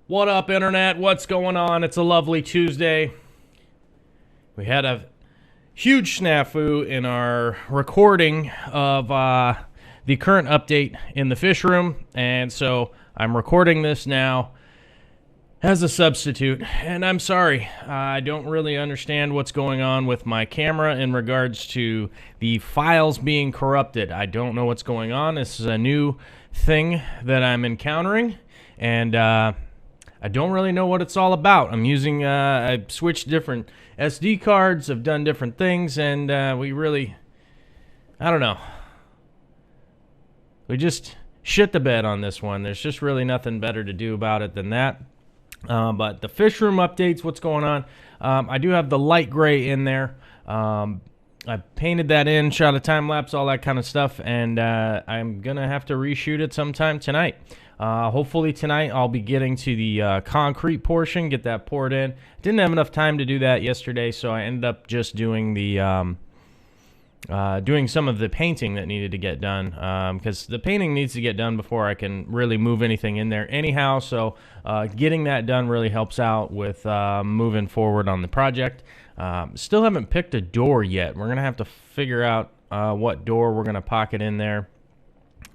What up, Internet? What's going on? It's a lovely Tuesday. We had a huge snafu in our recording of the current update in the fish room, and so I'm recording this now as a substitute, and I'm sorry. I don't really understand what's going on with my camera in regards to the files being corrupted. I don't know what's going on. This is a new thing that I'm encountering, and I don't really know what it's all about. I'm using, I've switched different SD cards, I've done different things, and I don't know. We just shit the bed on this one. There's just really nothing better to do about it than that. But the fish room updates, what's going on? I do have the light gray in there. I painted that in, shot a time lapse, all that kind of stuff, and I'm gonna have to reshoot it sometime tonight. Hopefully tonight I'll be getting to the concrete portion, get that poured in. Didn't have enough time to do that yesterday, so I ended up just doing the doing some of the painting that needed to get done, because the painting needs to get done before I can really move anything in there anyhow. So getting that done really helps out with moving forward on the project. Still haven't picked a door yet. We're gonna have to figure out what door we're gonna pocket in there.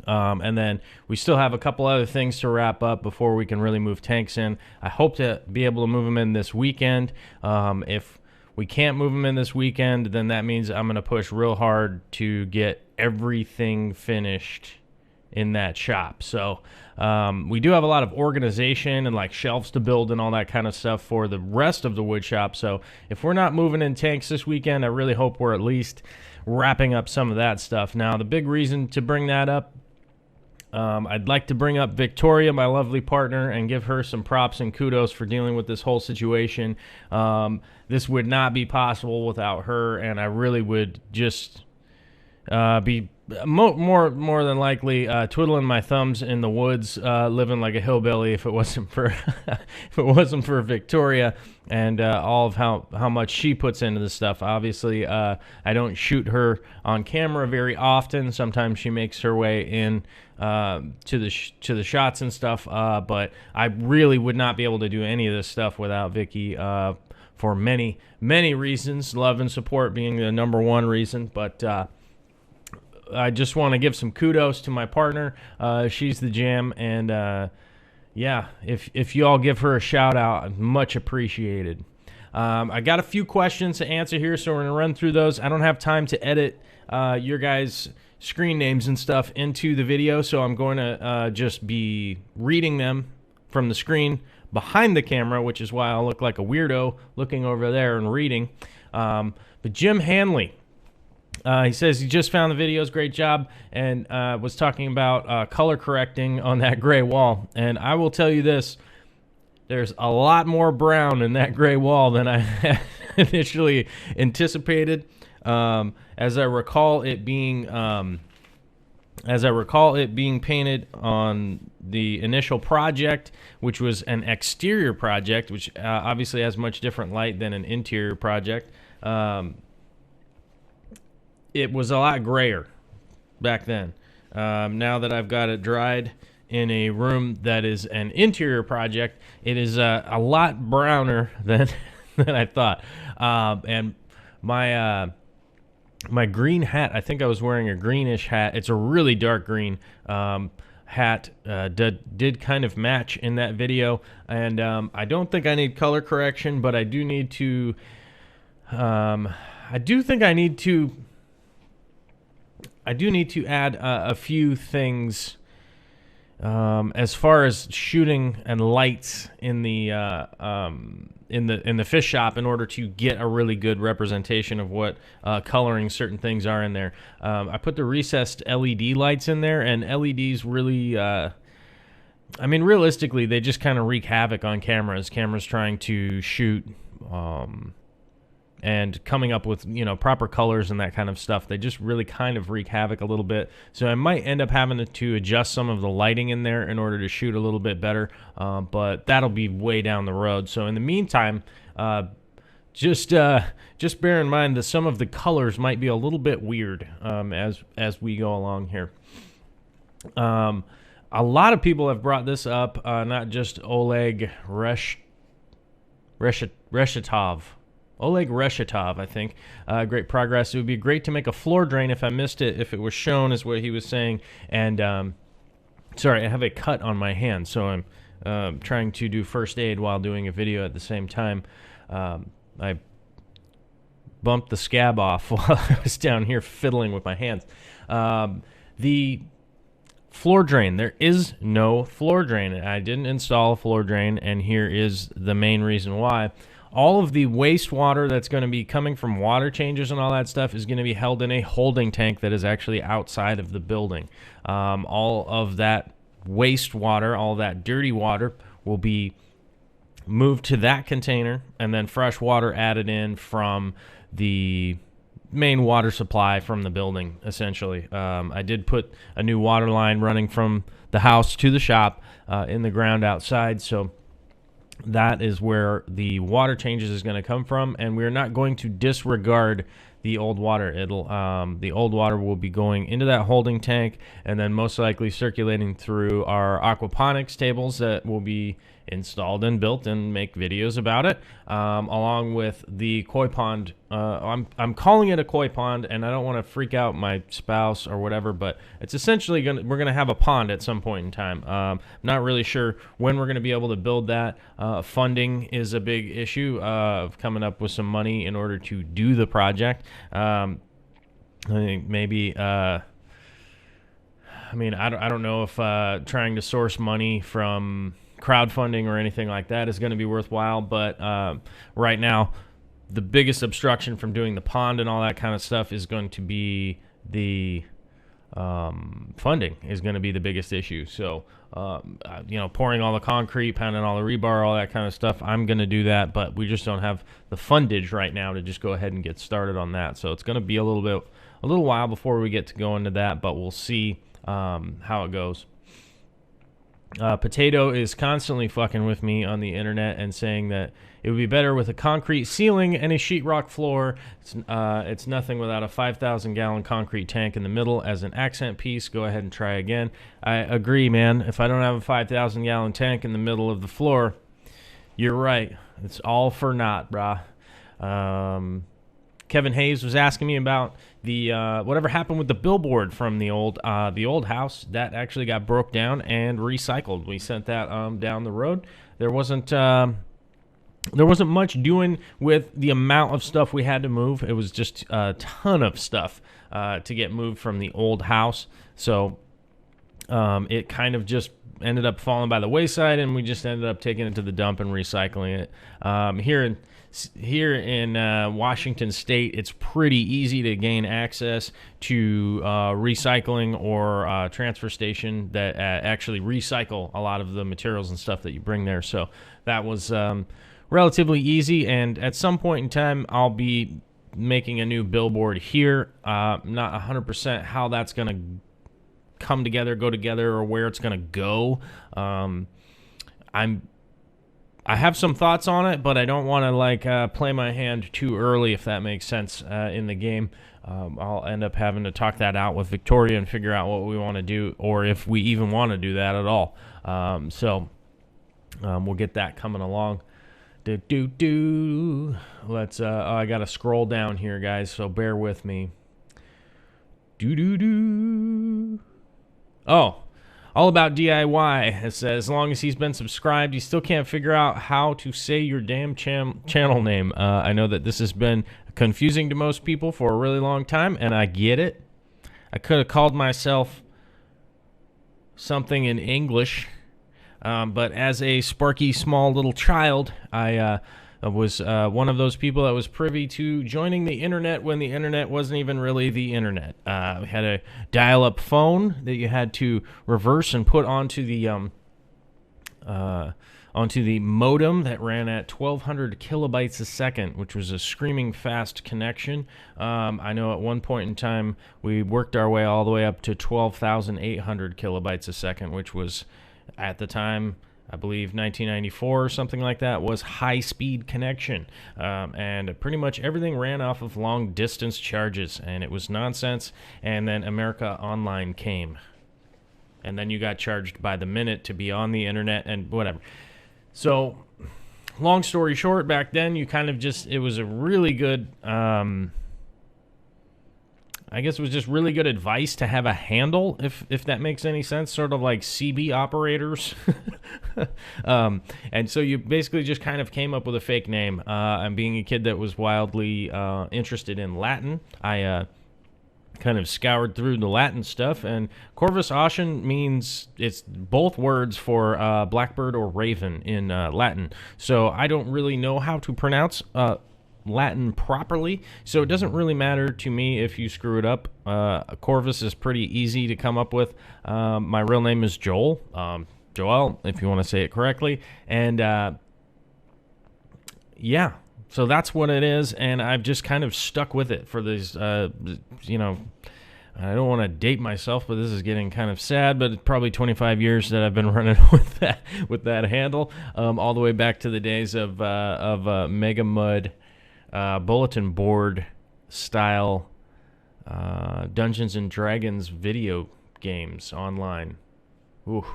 And then we still have a couple other things to wrap up before we can really move tanks in. I hope to be able to move them in this weekend. If we can't move them in this weekend, then that means I'm going to push real hard to get everything finished in that shop. So we do have a lot of organization and like shelves to build and all that kind of stuff for the rest of the wood shop. So if we're not moving in tanks this weekend, I really hope we're at least wrapping up some of that stuff. Now, the big reason to bring that up, I'd like to bring up Victoria, my lovely partner, and give her some props and kudos for dealing with this whole situation. This would not be possible without her, and I really would just be more than likely twiddling my thumbs in the woods, living like a hillbilly if it wasn't for Victoria and all of how much she puts into this stuff. Obviously, I don't shoot her on camera very often. Sometimes she makes her way in to the shots and stuff, but I really would not be able to do any of this stuff without Vicky for many reasons. Love and support being the number one reason, but I just want to give some kudos to my partner. She's the jam, and yeah, if you all give her a shout out, much appreciated. I got a few questions to answer here, so we're going to run through those. I don't have time to edit your guys' screen names and stuff into the video, so I'm going to just be reading them from the screen behind the camera, which is why I'll look like a weirdo looking over there and reading. But Jim Hanley, he says he just found the videos, great job, and was talking about color correcting on that gray wall. And I will tell you this, there's a lot more brown in that gray wall than I had initially anticipated. As I recall it being painted on the initial project, which was an exterior project, which obviously has much different light than an interior project. It was a lot grayer back then. Now that I've got it dried in a room that is an interior project, it is a lot browner than I thought. And my green hat, I think I was wearing a greenish hat. It's a really dark green hat. Did kind of match in that video. And I don't think I need color correction, but I do need to. I do need to add a few things as far as shooting and lights in the fish shop in order to get a really good representation of what coloring certain things are in there. I put the recessed LED lights in there, and LEDs really, I mean, realistically, they just kind of wreak havoc on cameras. Cameras trying to shoot and coming up with, proper colors and that kind of stuff. They just really kind of wreak havoc a little bit. So I might end up having to adjust some of the lighting in there in order to shoot a little bit better, but that'll be way down the road. So in the meantime, just bear in mind that some of the colors might be a little bit weird as we go along here. a lot of people have brought this up, not just Oleg Reshetov. Oleg Reshetov, I think. Great progress. It would be great to make a floor drain if I missed it, if it was shown, is what he was saying. And, sorry, I have a cut on my hand, so I'm trying to do first aid while doing a video at the same time. I bumped the scab off while I was down here fiddling with my hands. The floor drain. There is no floor drain. I didn't install a floor drain, and here is the main reason why. All of the wastewater that's going to be coming from water changes and all that stuff is going to be held in a holding tank that is actually outside of the building. All of that wastewater, all that dirty water will be moved to that container, and then fresh water added in from the main water supply from the building, essentially. I did put a new water line running from the house to the shop in the ground outside, so that is where the water changes is going to come from, and we're not going to disregard the old water. The old water will be going into that holding tank and then most likely circulating through our aquaponics tables that will be installed and built and make videos about it, along with the koi pond. I'm calling it a koi pond, and I don't want to freak out my spouse or whatever, but it's essentially we're gonna have a pond at some point in time. Not really sure when we're gonna be able to build that. Funding is a big issue of coming up with some money in order to do the project. I think maybe. I don't know if trying to source money from crowdfunding or anything like that is going to be worthwhile, but right now the biggest obstruction from doing the pond and all that kind of stuff is going to be the funding is going to be the biggest issue. So pouring all the concrete, pounding all the rebar, all that kind of stuff, I'm going to do that, but we just don't have the fundage right now to just go ahead and get started on that. So it's going to be a little while before we get to go into that, but we'll see how it goes. Potato is constantly fucking with me on the internet and saying that it would be better with a concrete ceiling and a sheetrock floor. It's nothing without a 5,000-gallon concrete tank in the middle as an accent piece. Go ahead and try again. I agree, man. If I don't have a 5,000-gallon tank in the middle of the floor, you're right. It's all for naught, brah. Kevin Hayes was asking me about the whatever happened with the billboard from the old house that actually got broke down and recycled. We sent that down the road. There wasn't much doing with the amount of stuff we had to move. It was just a ton of stuff to get moved from the old house. So it kind of just ended up falling by the wayside, and we just ended up taking it to the dump and recycling it. Here in Washington State, it's pretty easy to gain access to recycling or transfer station that actually recycle a lot of the materials and stuff that you bring there. So that was relatively easy, and at some point in time, I'll be making a new billboard here. Not 100% how that's going to come together, go together, or where it's going to go. I have some thoughts on it, but I don't want to play my hand too early, if that makes sense, in the game. I'll end up having to talk that out with Victoria and figure out what we want to do, or if we even want to do that at all. We'll get that coming along. Let's. I got to scroll down here, guys, so bear with me. Oh. All about DIY. It says, as long as he's been subscribed, he still can't figure out how to say your damn channel name. I know that this has been confusing to most people for a really long time, and I get it. I could have called myself something in English, but as a sparky, small little child, I was one of those people that was privy to joining the internet when the internet wasn't even really the internet. We had a dial-up phone that you had to reverse and put onto the modem that ran at 1,200 kilobytes a second, which was a screaming fast connection. I know at one point in time we worked our way all the way up to 12,800 kilobytes a second, which was at the time, I believe 1994 or something like that, was high-speed connection. And pretty much everything ran off of long-distance charges, and it was nonsense. And then America Online came. and then you got charged by the minute to be on the internet and whatever. So, long story short, back then you kind of just, it was a really good, I guess it was just really good advice to have a handle, if that makes any sense, sort of like CB operators. And so you basically just kind of came up with a fake name. And being a kid that was wildly interested in Latin, I kind of scoured through the Latin stuff, and Corvus Ocean means, it's both words for blackbird or raven in Latin. So I don't really know how to pronounce Latin properly, so it doesn't really matter to me if you screw it up. Corvus is pretty easy to come up with. My real name is Joel, Joel, if you want to say it correctly, and yeah, so that's what it is, and I've just kind of stuck with it for these, you know, I don't want to date myself, but this is getting kind of sad, but it's probably 25 years that I've been running with that handle, all the way back to the days of Mega Mud bulletin board style Dungeons and Dragons video games online. Ooh,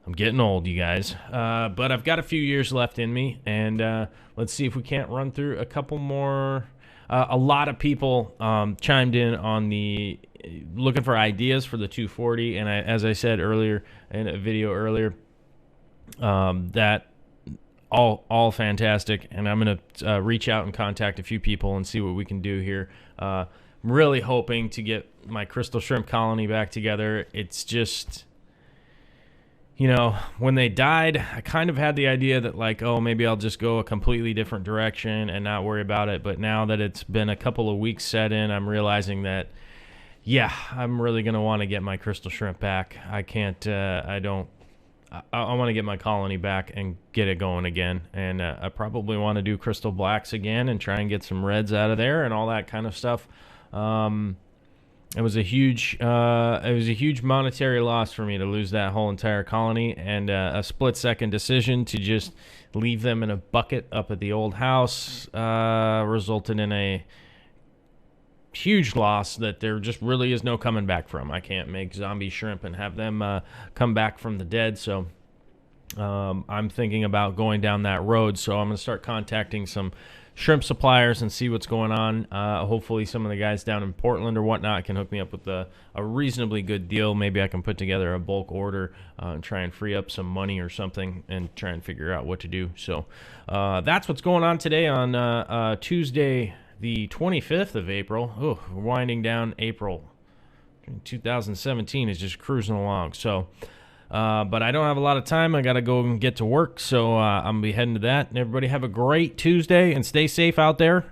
I'm getting old, you guys. But I've got a few years left in me, and let's see if we can't run through a couple more. A lot of people chimed in on the looking for ideas for the 240, and as I said earlier in a video earlier, that all fantastic, and I'm going to reach out and contact a few people and see what we can do here. I'm really hoping to get my crystal shrimp colony back together. It's just, you know, when they died, I kind of had the idea that, like, oh, maybe I'll just go a completely different direction and not worry about it. But now that it's been a couple of weeks set in, I'm realizing that, yeah, I'm really going to want to get my crystal shrimp back. I can't, I want to get my colony back and get it going again. And I probably want to do crystal blacks again and try and get some reds out of there and all that kind of stuff. It was a huge monetary loss for me to lose that whole entire colony, and a split-second decision to just leave them in a bucket up at the old house resulted in a huge loss that there just really is no coming back from. I can't make zombie shrimp and have them come back from the dead, so I'm thinking about going down that road. So I'm going to start contacting some shrimp suppliers and see what's going on. Hopefully some of the guys down in Portland or whatnot can hook me up with a reasonably good deal. Maybe I can put together a bulk order and try and free up some money or something and try and figure out what to do. So that's what's going on today on Tuesday, the 25th of April. Oh, we're winding down April. 2017 is just cruising along. So, but I don't have a lot of time. I got to go and get to work. So I'm going to be heading to that. And everybody have a great Tuesday and stay safe out there.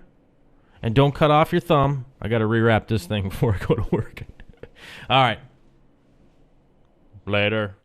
And don't cut off your thumb. I got to rewrap this thing before I go to work. All right. Later.